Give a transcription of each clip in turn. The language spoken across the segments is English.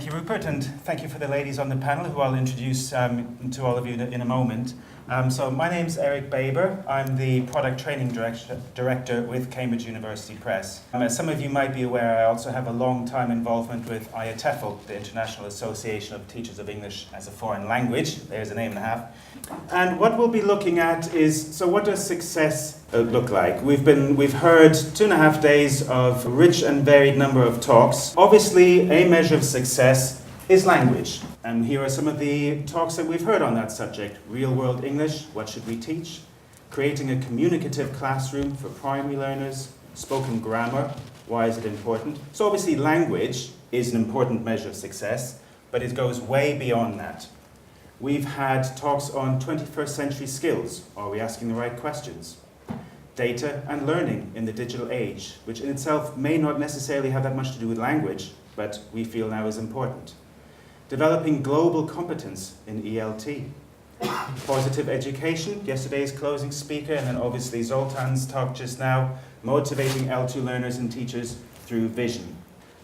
Thank you, Rupert, and thank you for the ladies on the panel, who I'll introduce to all of you in a moment. So my name's Eric Baber. I'm the Product Training Director with Cambridge University Press. As some of you might be aware, I also have a long-time involvement with IATEFL, the International Association of Teachers of English as a Foreign Language. There's a name and a half. And what we'll be looking at is, so what does success look like? We've heard 2.5 days of rich and varied number of talks. Obviously, a measure of success is language. And here are some of the talks that we've heard on that subject. Real-world English, what should we teach? Creating a communicative classroom for primary learners. Spoken grammar, why is it important? So obviously language is an important measure of success, but it goes way beyond that. We've had talks on 21st century skills. Are we asking the right questions? Data and learning in the digital age, which in itself may not necessarily have that much to do with language, but we feel now is important. Developing global competence in ELT. Positive education, yesterday's closing speaker, and then obviously Zoltan's talk just now, motivating L2 learners and teachers through vision.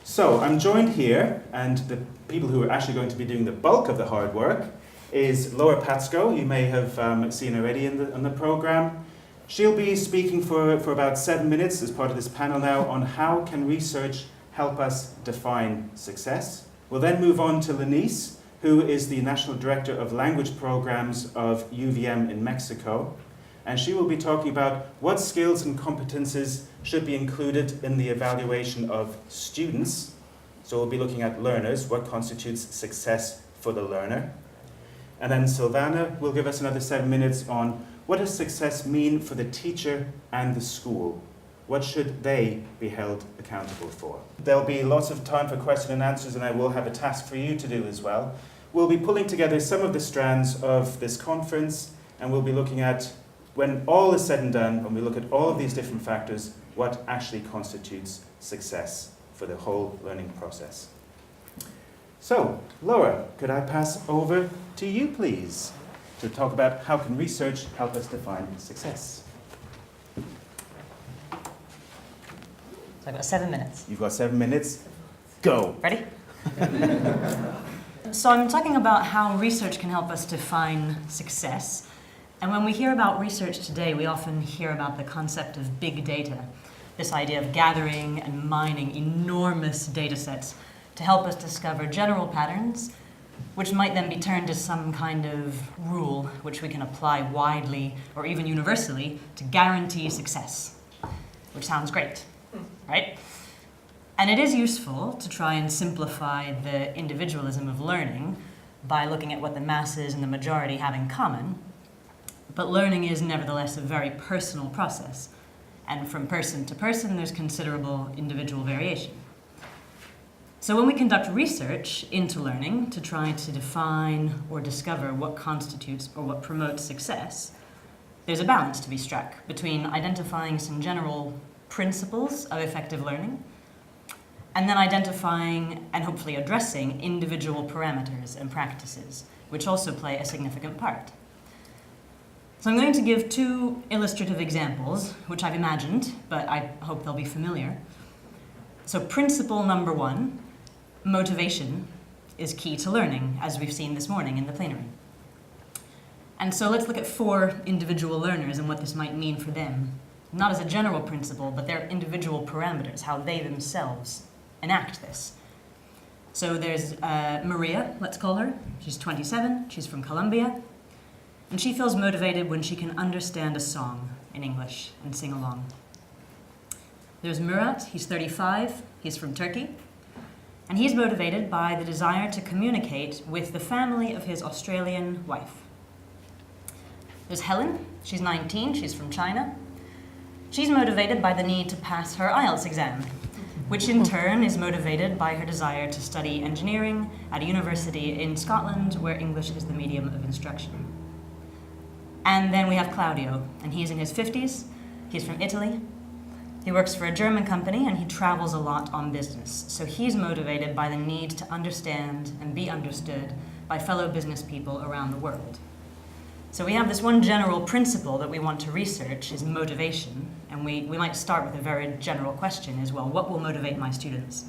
So I'm joined here, and the people who are actually going to be doing the bulk of the hard work is Laura Patsko. You may have seen already in the program. She'll be speaking for about 7 minutes as part of this panel now on how can research help us define success. We'll then move on to Lenise, who is the National Director of Language Programs of UVM in Mexico. And she will be talking about what skills and competences should be included in the evaluation of students. So we'll be looking at learners, what constitutes success for the learner. And then Silvana will give us another 7 minutes on what does success mean for the teacher and the school? What should they be held accountable for? There'll be lots of time for question and answers, and I will have a task for you to do as well. We'll be pulling together some of the strands of this conference, and we'll be looking at, when all is said and done, when we look at all of these different factors, what actually constitutes success for the whole learning process. So, Laura, could I pass over to you, please, to talk about how can research help us define success? So I've got 7 minutes. You've got 7 minutes. Go. Ready? So I'm talking about how research can help us define success. And when we hear about research today, we often hear about the concept of big data, this idea of gathering and mining enormous data sets to help us discover general patterns, which might then be turned to some kind of rule which we can apply widely or even universally to guarantee success, which sounds great. Right? And it is useful to try and simplify the individualism of learning by looking at what the masses and the majority have in common. But learning is nevertheless a very personal process. And from person to person, there's considerable individual variation. So when we conduct research into learning to try to define or discover what constitutes or what promotes success, there's a balance to be struck between identifying some general principles of effective learning, and then identifying and hopefully addressing individual parameters and practices, which also play a significant part. So I'm going to give 2 illustrative examples, which I've imagined, but I hope they'll be familiar. So principle number 1, motivation is key to learning, as we've seen this morning in the plenary. And so let's look at 4 individual learners and what this might mean for them. Not as a general principle, but their individual parameters, how they themselves enact this. So there's Maria, let's call her. She's 27, she's from Colombia, and she feels motivated when she can understand a song in English and sing along. There's Murat, he's 35, he's from Turkey, and he's motivated by the desire to communicate with the family of his Australian wife. There's Helen, she's 19, she's from China. She's motivated by the need to pass her IELTS exam, which in turn is motivated by her desire to study engineering at a university in Scotland where English is the medium of instruction. And then we have Claudio, and he's in his 50s, he's from Italy. He works for a German company and he travels a lot on business. So he's motivated by the need to understand and be understood by fellow business people around the world. So we have this one general principle that we want to research is motivation, and we might start with a very general question as well, what will motivate my students?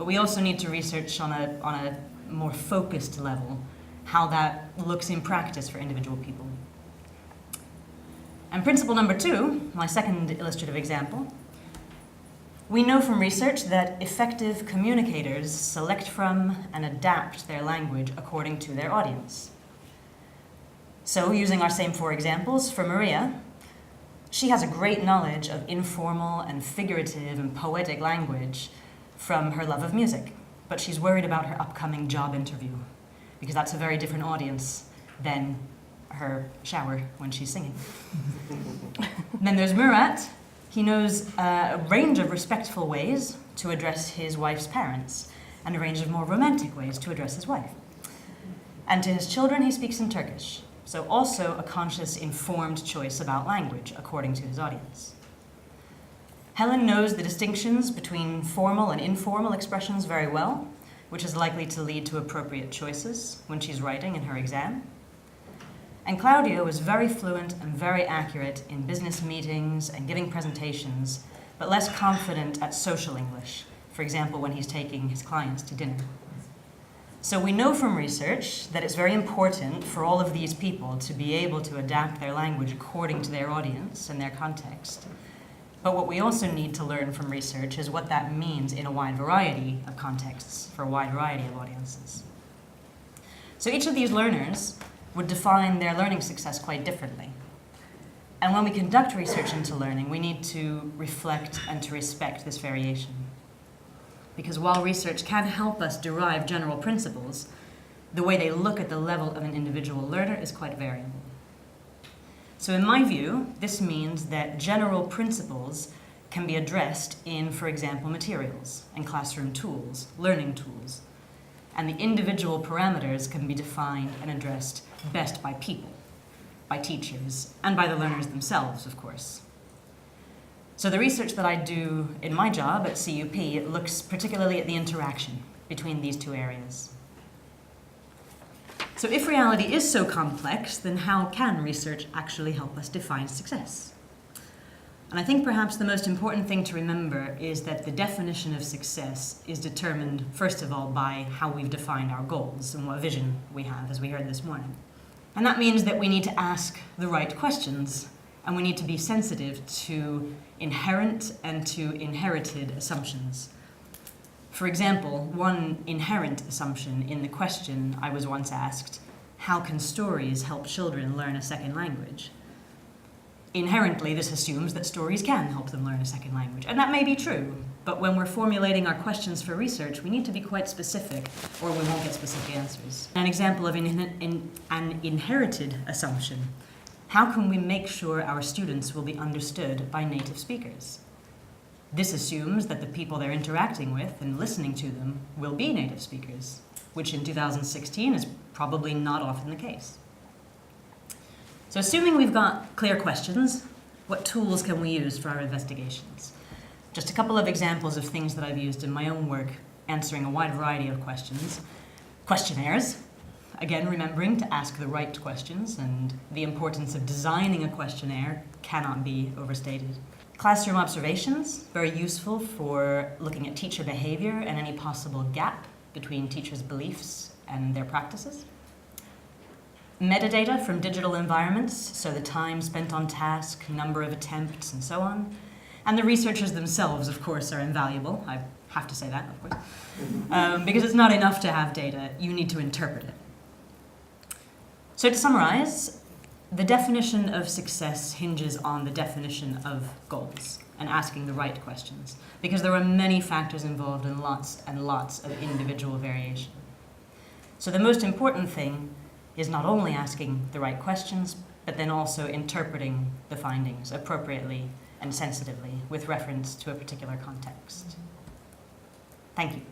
but we also need to research on a more focused level how that looks in practice for individual people. And principle number 2, my second illustrative example, we know from research that effective communicators select from and adapt their language according to their audience. So, using our same 4 examples, for Maria, she has a great knowledge of informal and figurative and poetic language from her love of music, but she's worried about her upcoming job interview because that's a very different audience than her shower when she's singing. Then there's Murat. He knows a range of respectful ways to address his wife's parents and a range of more romantic ways to address his wife. And to his children, he speaks in Turkish. So also a conscious, informed choice about language according to his audience. Helen knows the distinctions between formal and informal expressions very well, which is likely to lead to appropriate choices when she's writing in her exam. And Claudio is very fluent and very accurate in business meetings and giving presentations, but less confident at social English, for example, when he's taking his clients to dinner. So we know from research that it's very important for all of these people to be able to adapt their language according to their audience and their context. But what we also need to learn from research is what that means in a wide variety of contexts for a wide variety of audiences. So each of these learners would define their learning success quite differently. And when we conduct research into learning, we need to reflect and to respect this variation. Because while research can help us derive general principles, the way they look at the level of an individual learner is quite variable. So in my view, this means that general principles can be addressed in, for example, materials and classroom tools, learning tools. And the individual parameters can be defined and addressed best by people, by teachers, and by the learners themselves, of course. So the research that I do in my job at CUP looks particularly at the interaction between these 2 areas. So if reality is so complex, then how can research actually help us define success? And I think perhaps the most important thing to remember is that the definition of success is determined, first of all, by how we've defined our goals and what vision we have, as we heard this morning. And that means that we need to ask the right questions, and we need to be sensitive to inherent and to inherited assumptions. For example, one inherent assumption in the question I was once asked, how can stories help children learn a second language? Inherently, this assumes that stories can help them learn a second language, and that may be true, but when we're formulating our questions for research, we need to be quite specific, or we won't get specific answers. An example of an inherited assumption. How can we make sure our students will be understood by native speakers? This assumes that the people they're interacting with and listening to them will be native speakers, which in 2016 is probably not often the case. So assuming we've got clear questions, what tools can we use for our investigations? Just a couple of examples of things that I've used in my own work answering a wide variety of questions. Questionnaires. Again, remembering to ask the right questions, and the importance of designing a questionnaire cannot be overstated. Classroom observations, very useful for looking at teacher behavior and any possible gap between teachers' beliefs and their practices. Metadata from digital environments, so the time spent on task, number of attempts, and so on. And the researchers themselves, of course, are invaluable. I have to say that, of course. Because it's not enough to have data, you need to interpret it. So to summarize, the definition of success hinges on the definition of goals and asking the right questions, because there are many factors involved and lots of individual variation. So the most important thing is not only asking the right questions, but then also interpreting the findings appropriately and sensitively with reference to a particular context. Thank you.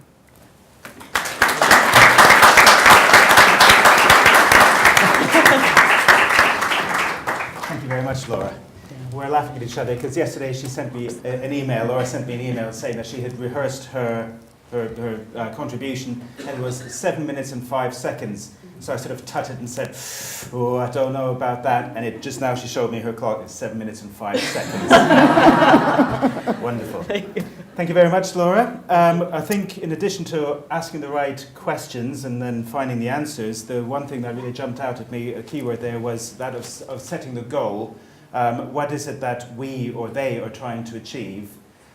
Thank you very much, Laura. We're laughing at each other because yesterday she sent me an email, Laura sent me an email saying that she had rehearsed her contribution and it was 7 minutes and 5 seconds. So I sort of tutted and said, oh, I don't know about that. And it just now she showed me her clock, it's 7 minutes and 5 seconds. Wonderful. Thank you. Thank you very much, Laura. I think in addition to asking the right questions and then finding the answers, the one thing that really jumped out at me, a keyword there, was that of setting the goal. What is it that we or they are trying to achieve?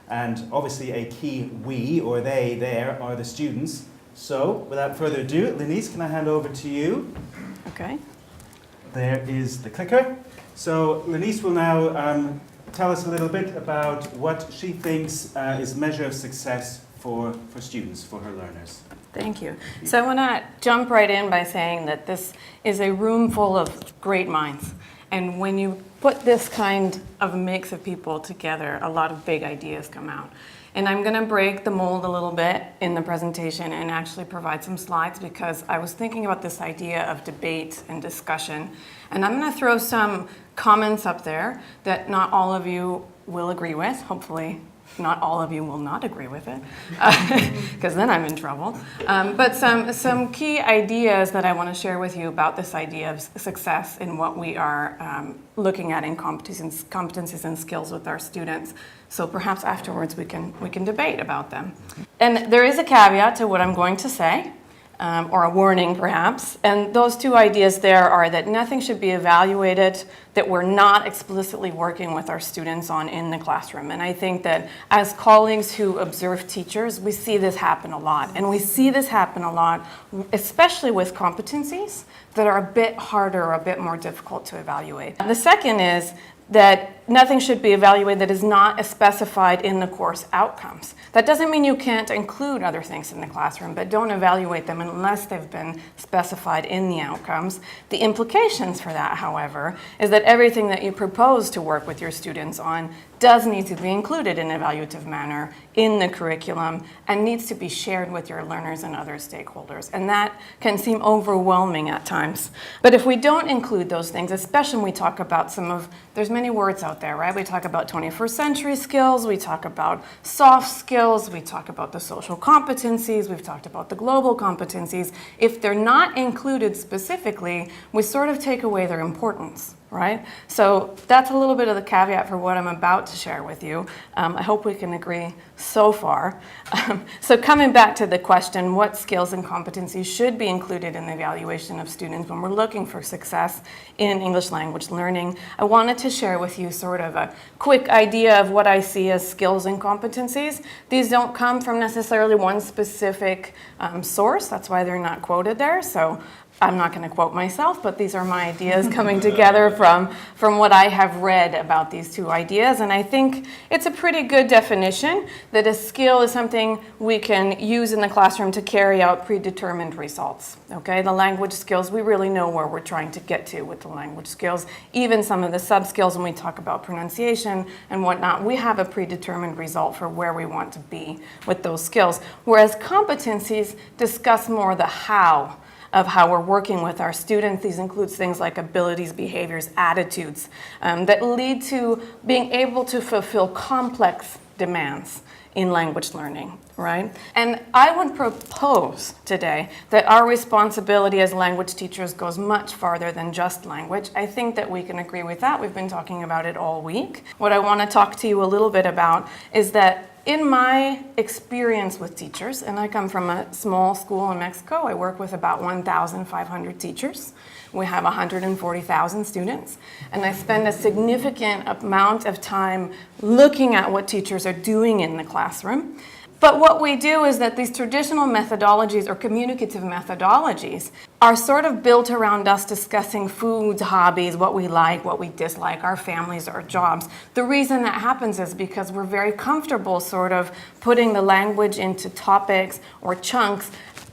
And obviously a key we or they there are the students. So without further ado, Lenise, can I hand over to you? Okay. There is the clicker. So Lenise will now tell us a little bit about what she thinks is a measure of success for students, for her learners. Thank you. So I want to jump right in by saying that this is a room full of great minds. And when you put this kind of mix of people together, a lot of big ideas come out. And I'm going to break the mold a little bit in the presentation and actually provide some slides because I was thinking about this idea of debate and discussion. And I'm going to throw some comments up there that not all of you will agree with. Hopefully, not all of you will not agree with it, because then I'm in trouble. But some key ideas that I want to share with you about this idea of success in what we are looking at in competencies and skills with our students. So perhaps afterwards we can debate about them. And there is a caveat to what I'm going to say. Or a warning perhaps, and those two ideas there are that nothing should be evaluated that we're not explicitly working with our students on in the classroom. And I think that as colleagues who observe teachers, we see this happen a lot. And we see this happen a lot, especially with competencies that are a bit harder or a bit more difficult to evaluate. The second is that nothing should be evaluated that is not specified in the course outcomes. That doesn't mean you can't include other things in the classroom, but don't evaluate them unless they've been specified in the outcomes. The implications for that, however, is that everything that you propose to work with your students on does need to be included in an evaluative manner in the curriculum and needs to be shared with your learners and other stakeholders. And that can seem overwhelming at times. But if we don't include those things, especially when we talk about there's many words out there, right? We talk about 21st century skills, we talk about soft skills, we talk about the social competencies, we've talked about the global competencies. If they're not included specifically, we sort of take away their importance. Right? So that's a little bit of the caveat for what I'm about to share with you. I hope we can agree so far. So coming back to the question, what skills and competencies should be included in the evaluation of students when we're looking for success in English language learning, I wanted to share with you sort of a quick idea of what I see as skills and competencies. These don't come from necessarily one specific source. That's why they're not quoted there. So I'm not going to quote myself, but these are my ideas coming together from what I have read about these two ideas. And I think it's a pretty good definition that a skill is something we can use in the classroom to carry out predetermined results. Okay, the language skills, we really know where we're trying to get to with the language skills. Even some of the sub-skills when we talk about pronunciation and whatnot, we have a predetermined result for where we want to be with those skills. Whereas competencies discuss more the how of how we're working with our students. These includes things like abilities, behaviors, attitudes that lead to being able to fulfill complex demands in language learning, right? And I would propose today that our responsibility as language teachers goes much farther than just language. I think that we can agree with that. We've been talking about it all week. What I want to talk to you a little bit about is that in my experience with teachers, and I come from a small school in Mexico, I work with about 1,500 teachers. We have 140,000 students, and I spend a significant amount of time looking at what teachers are doing in the classroom. But what we do is that these traditional methodologies or communicative methodologies are sort of built around us discussing foods, hobbies, what we like, what we dislike, our families, our jobs. The reason that happens is because we're very comfortable sort of putting the language into topics or chunks,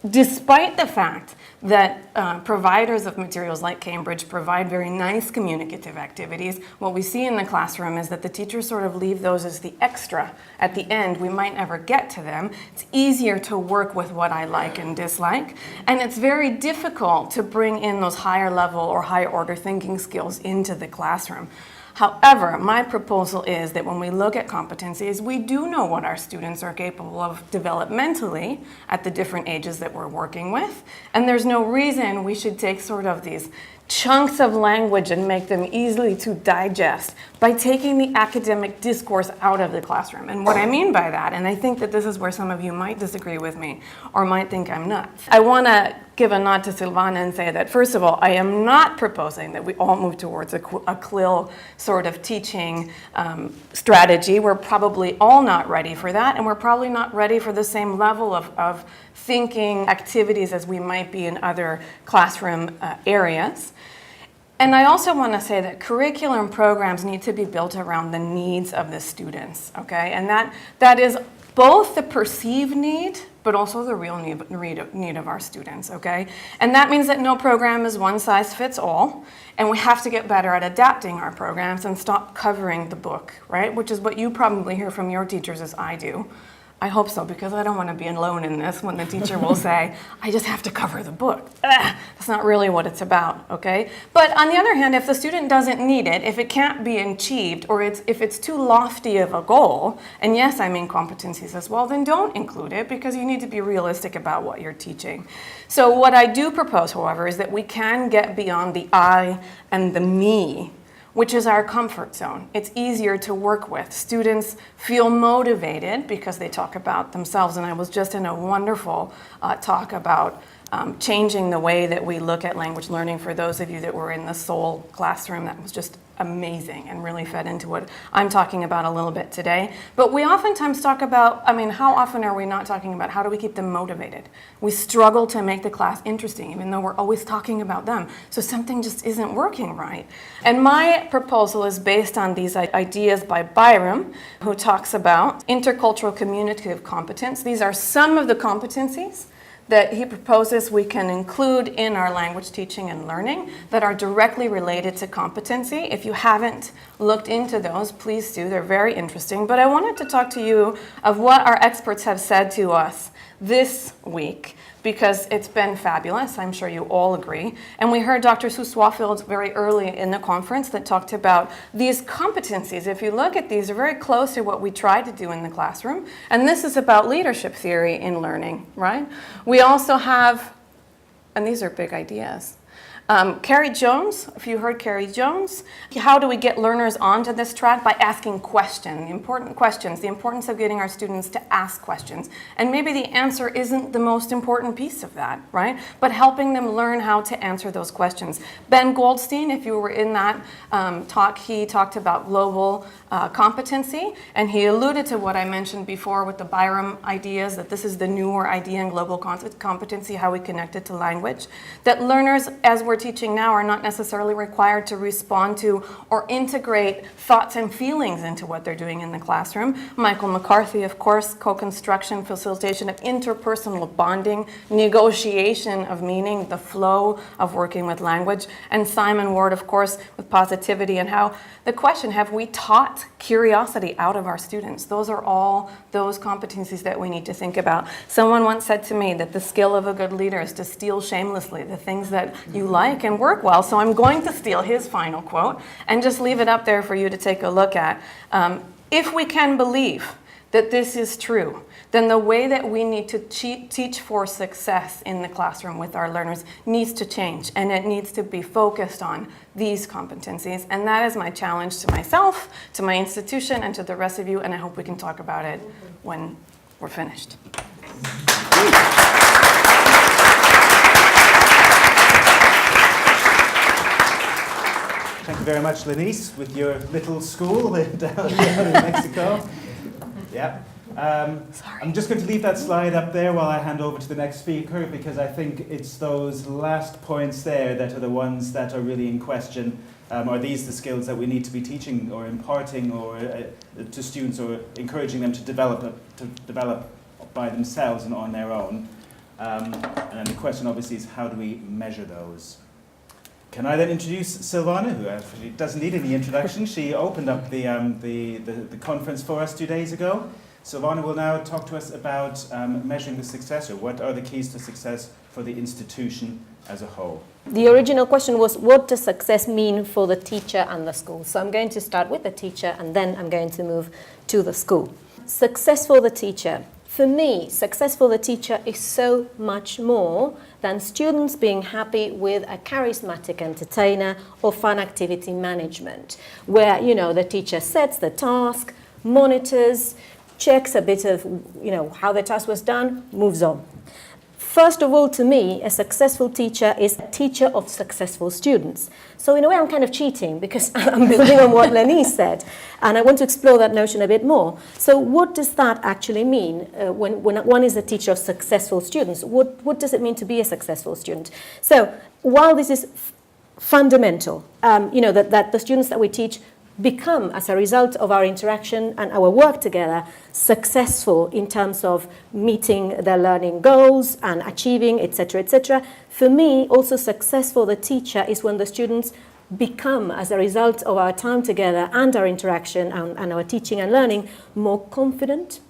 despite the fact that providers of materials like Cambridge provide very nice communicative activities. What we see in the classroom is that the teachers sort of leave those as the extra. At the end, we might never get to them. It's easier to work with what I like and dislike, and it's very difficult to bring in those higher level or higher order thinking skills into the classroom. However, my proposal is that when we look at competencies, we do know what our students are capable of developmentally at the different ages that we're working with, and there's no reason we should take sort of these chunks of language and make them easily to digest by taking the academic discourse out of the classroom. And what I mean by that, and I think that this is where some of you might disagree with me or might think I'm nuts, I want to give a nod to Silvana and say that, first of all, I am not proposing that we all move towards a CLIL sort of teaching strategy. We're probably all not ready for that, and we're probably not ready for the same level of thinking activities as we might be in other classroom areas. And I also want to say that curriculum programs need to be built around the needs of the students, okay? And that is both the perceived need, but also the real need of our students, okay? And that means that no program is one size fits all, and we have to get better at adapting our programs and stop covering the book, right? Which is what you probably hear from your teachers as I do. I hope so, because I don't want to be alone in this when the teacher will say, I just have to cover the book. That's not really what it's about, okay? But on the other hand, if the student doesn't need it, if it can't be achieved, or if it's too lofty of a goal, and yes, I mean competencies as well, then don't include it, because you need to be realistic about what you're teaching. So what I do propose, however, is that we can get beyond the I and the me, which is our comfort zone. It's easier to work with. Students feel motivated because they talk about themselves. And I was just in a wonderful talk about changing the way that we look at language learning for those of you that were in the Seoul classroom. That was just amazing and really fed into what I'm talking about a little bit today. But we oftentimes talk about, how often are we not talking about how do we keep them motivated? We struggle to make the class interesting, even though we're always talking about them. So something just isn't working right. And my proposal is based on these ideas by Byram, who talks about intercultural communicative competence. These are some of the competencies that he proposes we can include in our language teaching and learning that are directly related to competency. If you haven't looked into those, please do. They're very interesting. But I wanted to talk to you of what our experts have said to us this week, because it's been fabulous. I'm sure you all agree. And we heard Dr. Sue Swafield very early in the conference that talked about these competencies. If you look at these, they're very close to what we try to do in the classroom. And this is about leadership theory in learning, right? We also have, and these are big ideas, Carrie Jones, if you heard Carrie Jones, how do we get learners onto this track? By asking questions, the importance of getting our students to ask questions. And maybe the answer isn't the most important piece of that, right? But helping them learn how to answer those questions. Ben Goldstein, if you were in that talk, he talked about global competency, and he alluded to what I mentioned before with the Byram ideas, that this is the newer idea in global competency, how we connect it to language. That learners, as we're teaching now, are not necessarily required to respond to or integrate thoughts and feelings into what they're doing in the classroom. Michael McCarthy, of course, co-construction, facilitation of interpersonal bonding, negotiation of meaning, the flow of working with language. And Simon Ward, of course, with positivity and how the question, have we taught curiosity out of our students? Those are all those competencies that we need to think about. Someone once said to me that the skill of a good leader is to steal shamelessly the things that you like and work well. So I'm going to steal his final quote and just leave it up there for you to take a look at. If we can believe that this is true, then the way that we need to teach for success in the classroom with our learners needs to change, and it needs to be focused on these competencies. And that is my challenge to myself, to my institution, and to the rest of you, and I hope we can talk about it when we're finished. Thank you very much, Lenise, with your little school down in Mexico. Yeah. I'm just going to leave that slide up there while I hand over to the next speaker, because I think it's those last points there that are the ones that are really in question. Are these the skills that we need to be teaching or imparting or to students, or encouraging them to develop by themselves and on their own? And then the question obviously is, how do we measure those? Can I then introduce Silvana, who actually doesn't need any introduction. She opened up the conference for us 2 days ago. Silvana will now talk to us about measuring the success, or what are the keys to success for the institution as a whole. The original question was, what does success mean for the teacher and the school? So I'm going to start with the teacher, and then I'm going to move to the school. Success for the teacher. For me, success for the teacher is so much more than students being happy with a charismatic entertainer or fun activity management, where, you know, the teacher sets the task, monitors, checks a bit of, you know, how the task was done, moves on. First of all, to me, a successful teacher is a teacher of successful students. So in a way, I'm kind of cheating because I'm building on what Lenise said, and I want to explore that notion a bit more. So what does that actually mean when one is a teacher of successful students? What does it mean to be a successful student? So while this is fundamental, you know, that the students that we teach become, as a result of our interaction and our work together, successful in terms of meeting their learning goals and achieving, etc., etc. For me, also success for the teacher is when the students become, as a result of our time together and our interaction and our teaching and learning, more confident,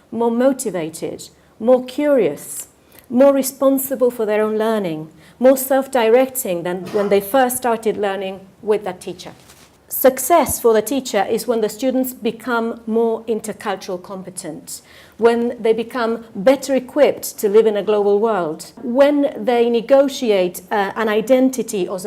more motivated, more curious, more responsible for their own learning, more self-directing than when they first started learning with that teacher. Success for the teacher is when the students become more intercultural competent, when they become better equipped to live in a global world, when they negotiate an identity as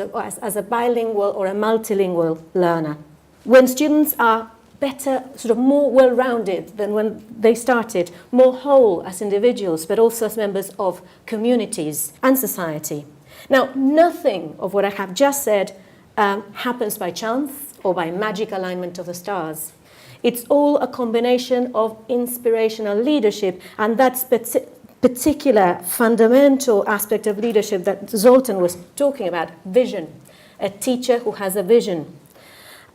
a bilingual or a multilingual learner, when students are better, sort of more well-rounded than when they started, more whole as individuals, but also as members of communities and society. Now, nothing of what I have just said happens by chance or by magic alignment of the stars. It's all a combination of inspirational leadership and that particular fundamental aspect of leadership that Zoltan was talking about, vision. A teacher who has a vision.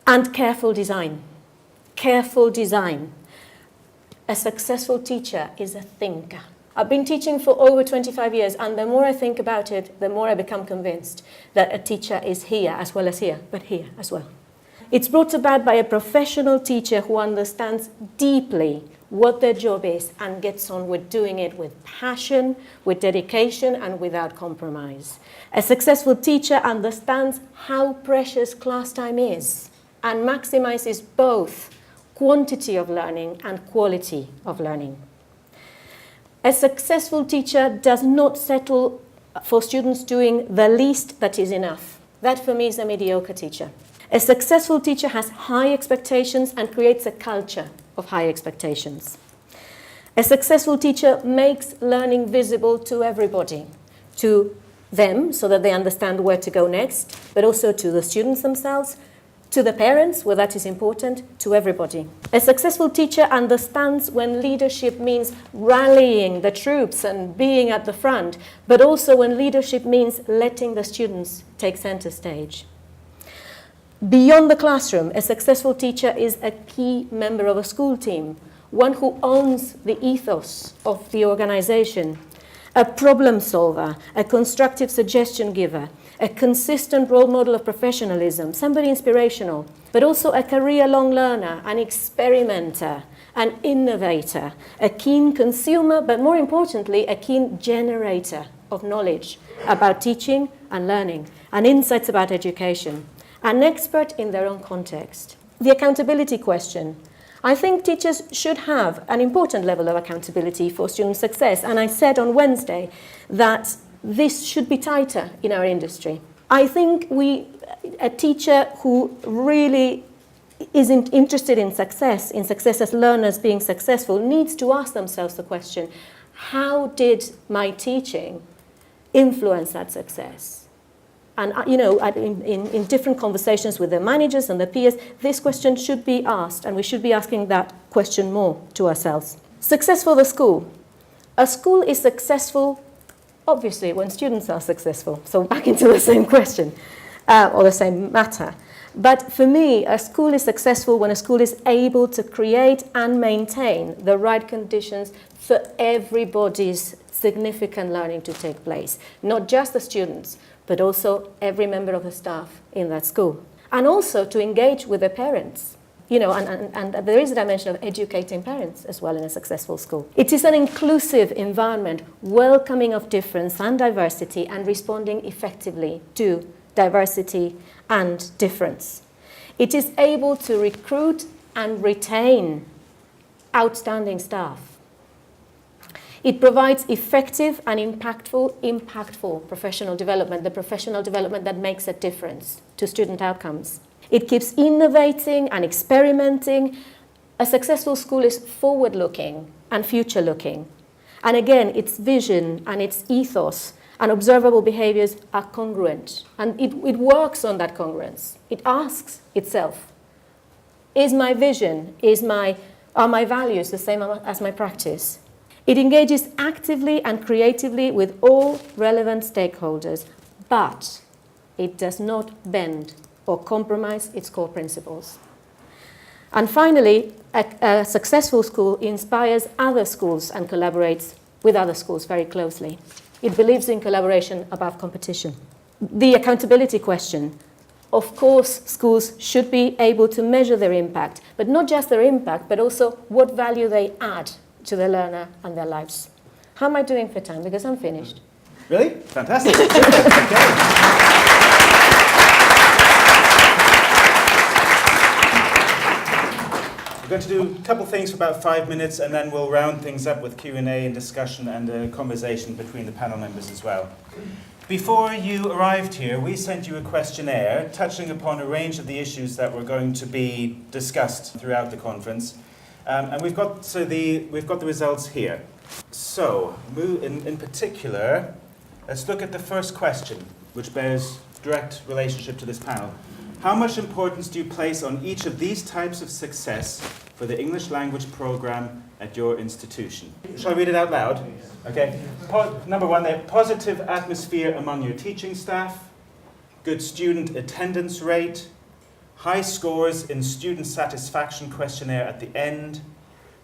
And careful design. Careful design. A successful teacher is a thinker. I've been teaching for over 25 years, and the more I think about it, the more I become convinced that a teacher is here as well as here, but here as well. It's brought about by a professional teacher who understands deeply what their job is and gets on with doing it with passion, with dedication, and without compromise. A successful teacher understands how precious class time is and maximizes both quantity of learning and quality of learning. A successful teacher does not settle for students doing the least that is enough. That for me is a mediocre teacher. A successful teacher has high expectations and creates a culture of high expectations. A successful teacher makes learning visible to everybody, to them so that they understand where to go next, but also to the students themselves, to the parents, where that is important, to everybody. A successful teacher understands when leadership means rallying the troops and being at the front, but also when leadership means letting the students take center stage. Beyond the classroom, a successful teacher is a key member of a school team, one who owns the ethos of the organization, a problem solver, a constructive suggestion giver, a consistent role model of professionalism, somebody inspirational, but also a career-long learner, an experimenter, an innovator, a keen consumer, but more importantly, a keen generator of knowledge about teaching and learning, and insights about education, an expert in their own context. The accountability question. I think teachers should have an important level of accountability for student success, and I said on Wednesday that this should be tighter in our industry. I think a teacher who really isn't interested in success as learners being successful, needs to ask themselves the question, how did my teaching influence that success? And, you know, in different conversations with the managers and the peers, this question should be asked, and we should be asking that question more to ourselves. Success for the school. A school is successful, obviously, when students are successful. So back into the same question, or the same matter. But for me, a school is successful when a school is able to create and maintain the right conditions for everybody's significant learning to take place. Not just the students, but also every member of the staff in that school. And also to engage with the parents. You know, and there is a dimension of educating parents as well in a successful school. It is an inclusive environment, welcoming of difference and diversity, and responding effectively to diversity and difference. It is able to recruit and retain outstanding staff. It provides effective and impactful professional development, the professional development that makes a difference to student outcomes. It keeps innovating and experimenting. A successful school is forward-looking and future-looking. And again, its vision and its ethos and observable behaviors are congruent. And it works on that congruence. It asks itself, is my vision, are my values the same as my practice? It engages actively and creatively with all relevant stakeholders, but it does not bend or compromise its core principles. And finally, a successful school inspires other schools and collaborates with other schools very closely. It believes in collaboration above competition. The accountability question. Of course, schools should be able to measure their impact, but not just their impact, but also what value they add to the learner and their lives. How am I doing for time? Because I'm finished. Really? Fantastic. Okay. We're going to do a couple things for about 5 minutes, and then we'll round things up with Q&A and discussion and a conversation between the panel members as well. Before you arrived here, we sent you a questionnaire touching upon a range of the issues that were going to be discussed throughout the conference. And we've got the results here. So, in particular, let's look at the first question, which bears direct relationship to this panel. How much importance do you place on each of these types of success for the English language program at your institution? Shall I read it out loud? Okay. Number one there, positive atmosphere among your teaching staff, good student attendance rate, high scores in student satisfaction questionnaire at the end,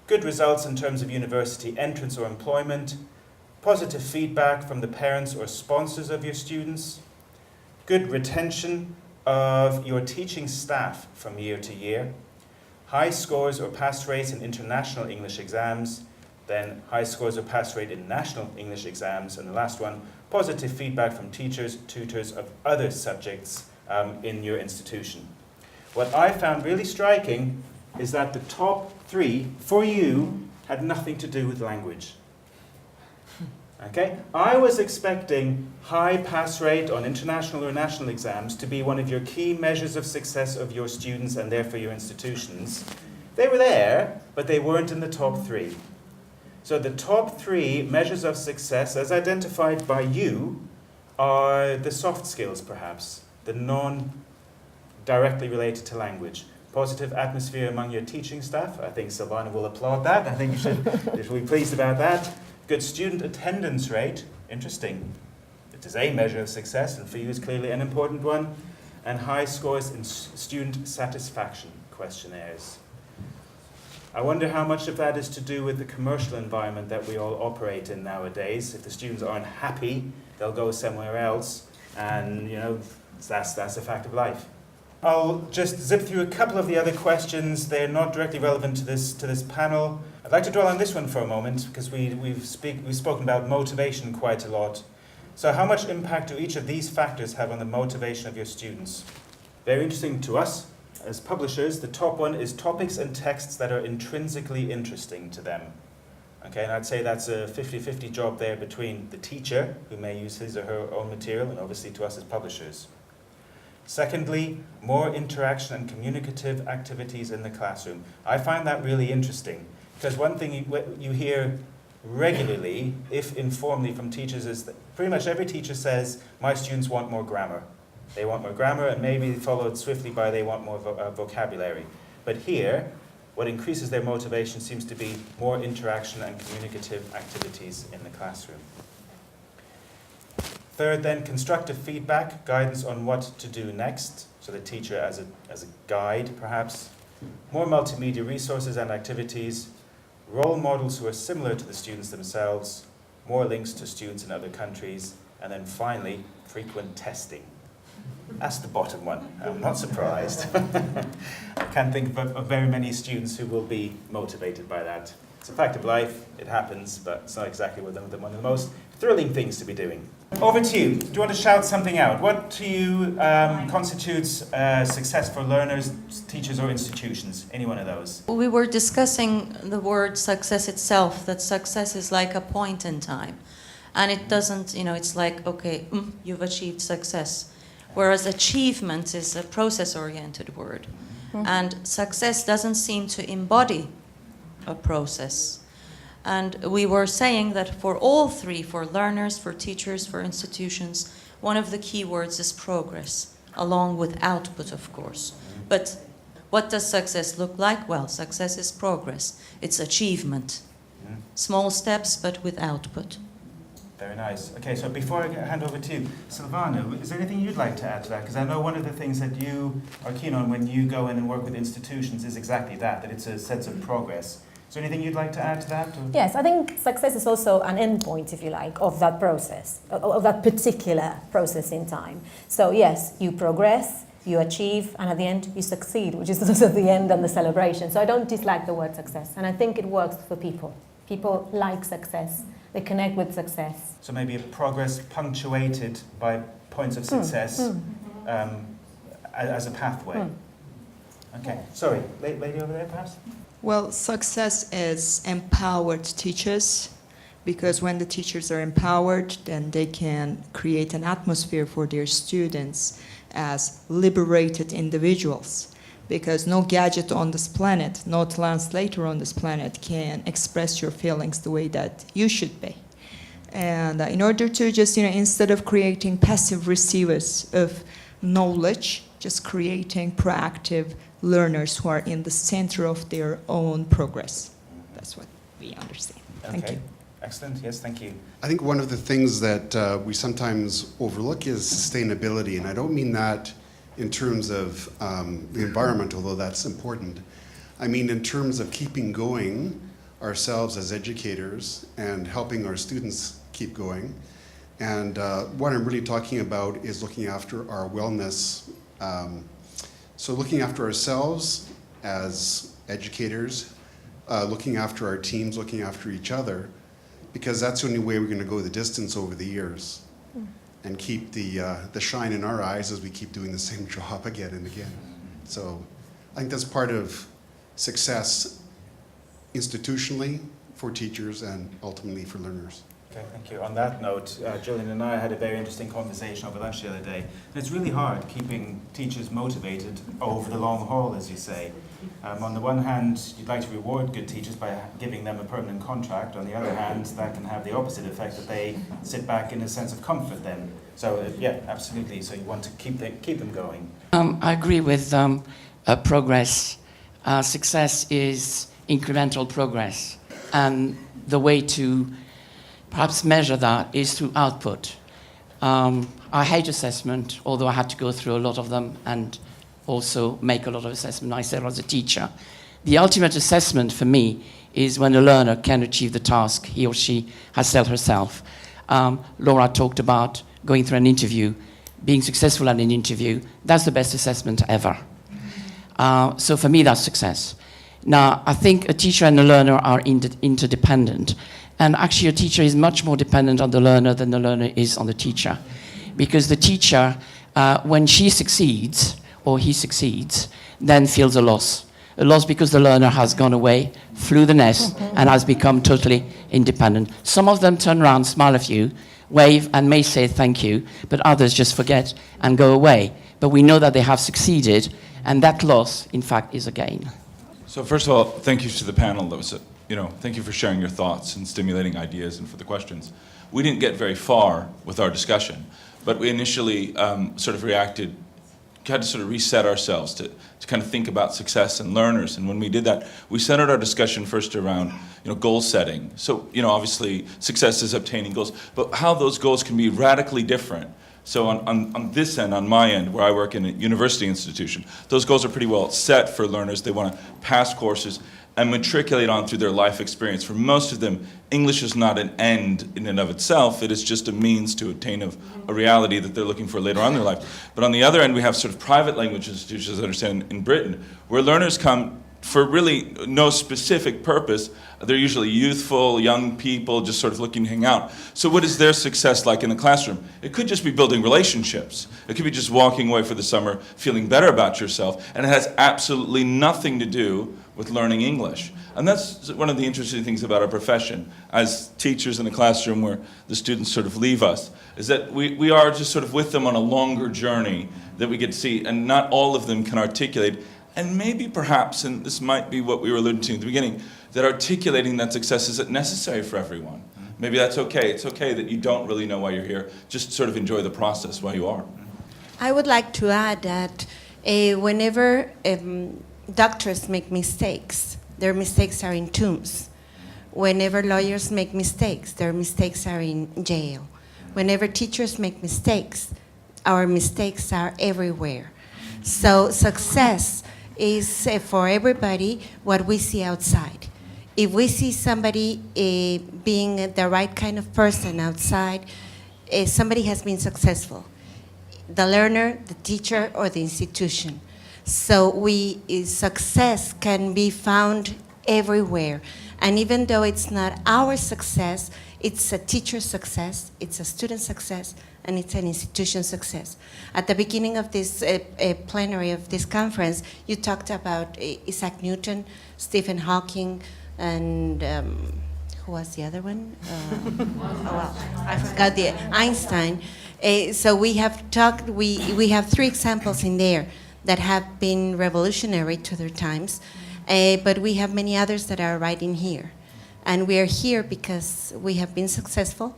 good results in terms of university entrance or employment, positive feedback from the parents or sponsors of your students, good retention of your teaching staff from year to year, high scores or pass rates in international English exams, then high scores or pass rate in national English exams, and the last one, positive feedback from teachers, tutors of other subjects in your institution. What I found really striking is that the top three, for you, had nothing to do with language. Okay? I was expecting high pass rate on international or national exams to be one of your key measures of success of your students and therefore your institutions. They were there, but they weren't in the top three. So the top three measures of success, as identified by you, are the soft skills, perhaps, the non-directly related to language. Positive atmosphere among your teaching staff. I think Silvana will applaud that. I think you should be pleased about that. Good student attendance rate. Interesting. It is a measure of success, and for you is clearly an important one. And high scores in student satisfaction questionnaires. I wonder how much of that is to do with the commercial environment that we all operate in nowadays. If the students aren't happy, they'll go somewhere else, and that's a fact of life. I'll just zip through a couple of the other questions. They're not directly relevant to this panel. I'd like to dwell on this one for a moment, because we've spoken about motivation quite a lot. So how much impact do each of these factors have on the motivation of your students? Very interesting to us as publishers. The top one is topics and texts that are intrinsically interesting to them. Okay, and I'd say that's a 50-50 job there between the teacher, who may use his or her own material, and obviously to us as publishers. Secondly, more interaction and communicative activities in the classroom. I find that really interesting, because one thing you hear regularly, if informally, from teachers is that pretty much every teacher says, my students want more grammar. They want more grammar, and maybe followed swiftly by they want more vocabulary. But here, what increases their motivation seems to be more interaction and communicative activities in the classroom. Third, then, constructive feedback, guidance on what to do next. So the teacher as a guide, perhaps. More multimedia resources and activities. Role models who are similar to the students themselves. More links to students in other countries. And then finally, frequent testing. That's the bottom one. I'm not surprised. I can't think of very many students who will be motivated by that. It's a fact of life, it happens, but it's not exactly one of the most thrilling things to be doing. Over to you. Do you want to shout something out? What to you constitutes success for learners, teachers, or institutions? Any one of those? We were discussing the word success itself, that success is like a point in time. And it doesn't, it's like, okay, you've achieved success. Whereas achievement is a process-oriented word. And success doesn't seem to embody a process. And we were saying that for all three, for learners, for teachers, for institutions, one of the key words is progress, along with output, of course. But what does success look like? Well, success is progress. It's achievement. Small steps, but with output. Very nice. Okay, so before I hand over to you, Silvana, is there anything you'd like to add to that? Because I know one of the things that you are keen on when you go in and work with institutions is exactly that it's a sense of progress. Is there anything you'd like to add to that? Or? Yes, I think success is also an endpoint, if you like, of that process, of that particular process in time. So yes, you progress, you achieve, and at the end you succeed, which is also the end and the celebration. So I don't dislike the word success, and I think it works for people. People like success. They connect with success. So maybe a progress punctuated by points of success as a pathway. Okay, sorry, lady over there perhaps? Well, success is empowered teachers, because when the teachers are empowered, then they can create an atmosphere for their students as liberated individuals. Because no gadget on this planet, no translator on this planet can express your feelings the way that you should be. And in order to just, instead of creating passive receivers of knowledge, just creating proactive learners who are in the center of their own progress. That's what we understand. Thank Okay. you. Excellent. Yes, thank you. I think one of the things that we sometimes overlook is sustainability, and I don't mean that in terms of the environment, although that's important. I mean in terms of keeping going ourselves as educators and helping our students keep going. And what I'm really talking about is looking after our wellness. So looking after ourselves as educators, looking after our teams, looking after each other, because that's the only way we're going to go the distance over the years and keep the shine in our eyes as we keep doing the same job again and again. So I think that's part of success institutionally for teachers and ultimately for learners. Okay, thank you. On that note, Gillian and I had a very interesting conversation over lunch the other day. And it's really hard keeping teachers motivated over the long haul, as you say. On the one hand, you'd like to reward good teachers by giving them a permanent contract. On the other hand, that can have the opposite effect, that they sit back in a sense of comfort then. So yeah, absolutely. So you want to keep them going. I agree with progress. Success is incremental progress. And the way to perhaps measure that is through output. I hate assessment, although I had to go through a lot of them and also make a lot of assessment myself as a teacher. The ultimate assessment for me is when a learner can achieve the task he or she has set herself. Laura talked about going through an interview, being successful at an interview. That's the best assessment ever. So for me, that's success. Now, I think a teacher and a learner are interdependent. And actually, a teacher is much more dependent on the learner than the learner is on the teacher. Because the teacher, when she succeeds, or he succeeds, then feels a loss. A loss because the learner has gone away, flew the nest, and has become totally independent. Some of them turn around, smile at you, wave, and may say thank you, but others just forget and go away. But we know that they have succeeded, and that loss, in fact, is a gain. So first of all, thank you to the panel. That was thank you for sharing your thoughts and stimulating ideas and for the questions. We didn't get very far with our discussion, but we initially sort of reacted, had to sort of reset ourselves to kind of think about success and learners. And when we did that, we centered our discussion first around goal setting. So obviously success is obtaining goals, but how those goals can be radically different. So on this end, on my end, where I work in a university institution, those goals are pretty well set for learners. They want to pass courses and matriculate on through their life experience. For most of them, English is not an end in and of itself. It is just a means to attain a reality that they're looking for later on in their life. But on the other end, we have sort of private language institutions, I understand, in Britain, where learners come for really no specific purpose. They're usually youthful, young people, just sort of looking to hang out. So what is their success like in the classroom? It could just be building relationships. It could be just walking away for the summer feeling better about yourself, and it has absolutely nothing to do with learning English. And that's one of the interesting things about our profession as teachers in the classroom where the students sort of leave us, is that we are just sort of with them on a longer journey that we get to see, and not all of them can articulate. And maybe perhaps, and this might be what we were alluding to at the beginning, that articulating that success isn't necessary for everyone. Maybe that's okay. It's okay that you don't really know why you're here. Just sort of enjoy the process while you are. I would like to add that whenever doctors make mistakes, their mistakes are in tombs. Whenever lawyers make mistakes, their mistakes are in jail. Whenever teachers make mistakes, our mistakes are everywhere. So success is for everybody what we see outside. If we see somebody being the right kind of person outside, somebody has been successful. The learner, the teacher, or the institution. So success can be found everywhere. And even though it's not our success, it's a teacher's success, it's a student's success, and it's an institution success. At the beginning of this plenary of this conference, you talked about Isaac Newton, Stephen Hawking, and who was the other one? I forgot Einstein. So we have talked, we have 3 examples in there that have been revolutionary to their times, but we have many others that are right in here. And we are here because we have been successful,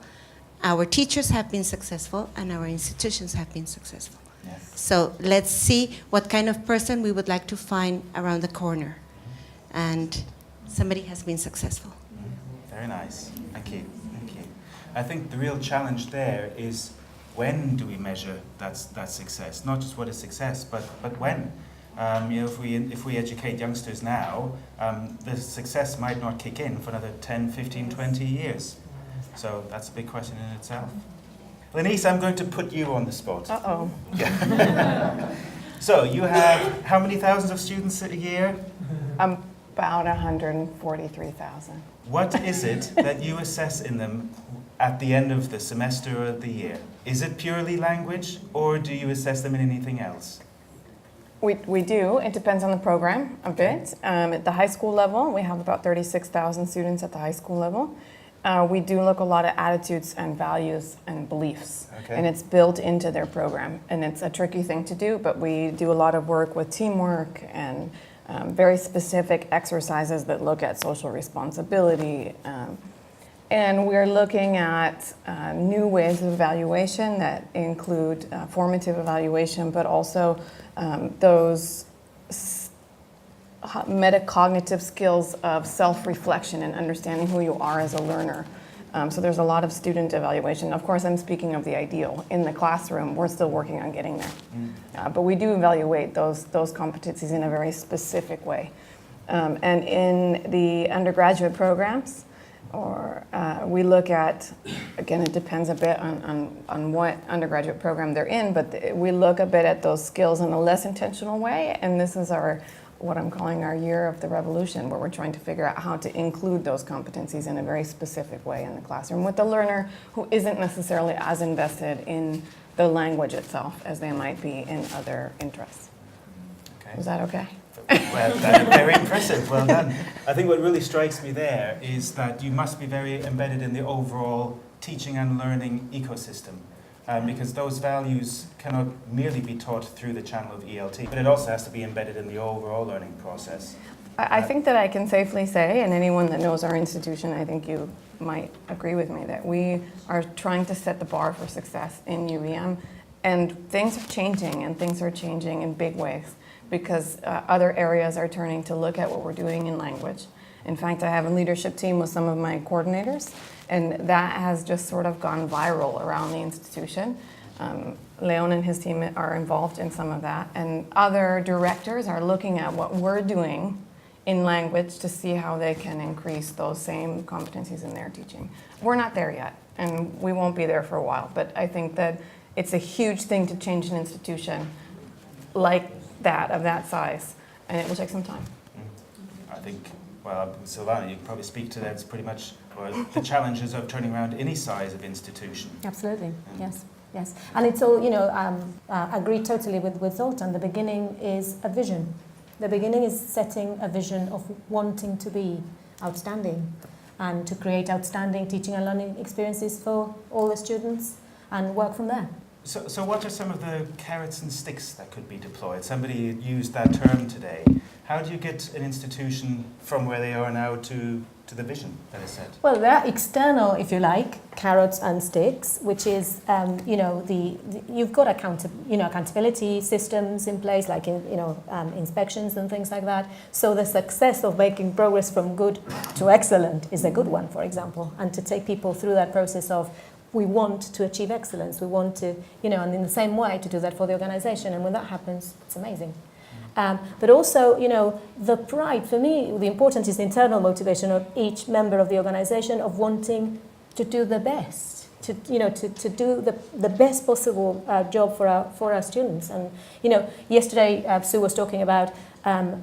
our teachers have been successful, and our institutions have been successful. Yes. So let's see what kind of person we would like to find around the corner. And somebody has been successful. Very nice. Thank you. Thank you. I think the real challenge there is, when do we measure that success? Not just what is success, but when. If we educate youngsters now, the success might not kick in for another 10, 15, 20 years. So that's a big question in itself. Lenise, I'm going to put you on the spot. Uh-oh. Yeah. So you have how many thousands of students a year? About 143,000. What is it that you assess in them at the end of the semester or the year? Is it purely language, or do you assess them in anything else? We do. It depends on the program a bit. At the high school level, we have about 36,000 students at the high school level. We do look a lot at attitudes and values and beliefs, Okay. and it's built into their program. And it's a tricky thing to do, but we do a lot of work with teamwork and very specific exercises that look at social responsibility. And we're looking at new ways of evaluation that include formative evaluation, but also those metacognitive skills of self-reflection and understanding who you are as a learner. So there's a lot of student evaluation. Of course, I'm speaking of the ideal. In the classroom, we're still working on getting there. But we do evaluate those competencies in a very specific way. And in the undergraduate programs, we look at, again, it depends a bit on what undergraduate program they're in, but we look a bit at those skills in a less intentional way, and this is what I'm calling our year of the revolution, where we're trying to figure out how to include those competencies in a very specific way in the classroom with the learner who isn't necessarily as invested in the language itself as they might be in other interests. Okay. Is that okay? Well, that's very impressive. Well done. I think what really strikes me there is that you must be very embedded in the overall teaching and learning ecosystem, because those values cannot merely be taught through the channel of ELT, but it also has to be embedded in the overall learning process. I think that I can safely say, and anyone that knows our institution, I think you might agree with me, that we are trying to set the bar for success in UVM, and things are changing, and things are changing in big ways, because other areas are turning to look at what we're doing in language. In fact, I have a leadership team with some of my coordinators, and that has just sort of gone viral around the institution. Leon and his team are involved in some of that, and other directors are looking at what we're doing in language to see how they can increase those same competencies in their teaching. We're not there yet, and we won't be there for a while, but I think that it's a huge thing to change an institution like that, of that size, and it will take some time. I think, well, Silvana, you can probably speak to that. It's pretty much the challenges of turning around any size of institution. Absolutely, yes. Yes, and it's all, agree totally with Zoltan. The beginning is a vision. The beginning is setting a vision of wanting to be outstanding and to create outstanding teaching and learning experiences for all the students and work from there. So what are some of the carrots and sticks that could be deployed? Somebody used that term today. How do you get an institution from where they are now to the vision that is set? Well, there are external, if you like, carrots and sticks, which is, you've got accountability systems in place, like inspections and things like that. So the success of making progress from good to excellent is a good one, for example, and to take people through that process of we want to achieve excellence. We want to, and in the same way to do that for the organization. And when that happens, it's amazing. But also, the pride, for me, the important is the internal motivation of each member of the organization of wanting to do the best, to do the best possible job for our students. And, yesterday Sue was talking about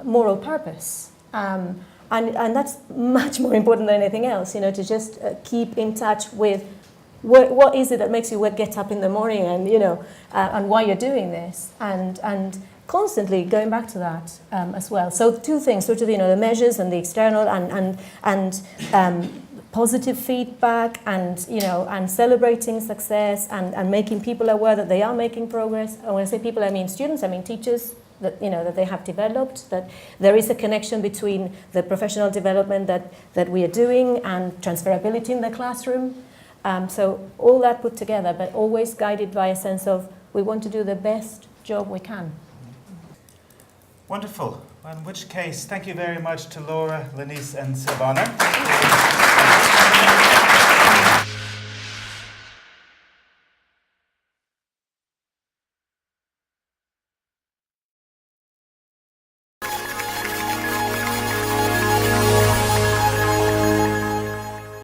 moral purpose. And that's much more important than anything else, to just keep in touch with what is it that makes you get up in the morning and, and why you're doing this. And constantly going back to that as well. So two things, sort of, the measures and the external and positive feedback and, and celebrating success and making people aware that they are making progress. And when I say people, I mean students, I mean teachers, that, that they have developed, that there is a connection between the professional development that we are doing and transferability in the classroom. So all that put together, but always guided by a sense of we want to do the best job we can. Wonderful. Well, in which case, thank you very much to Laura, Lenise and Silvana.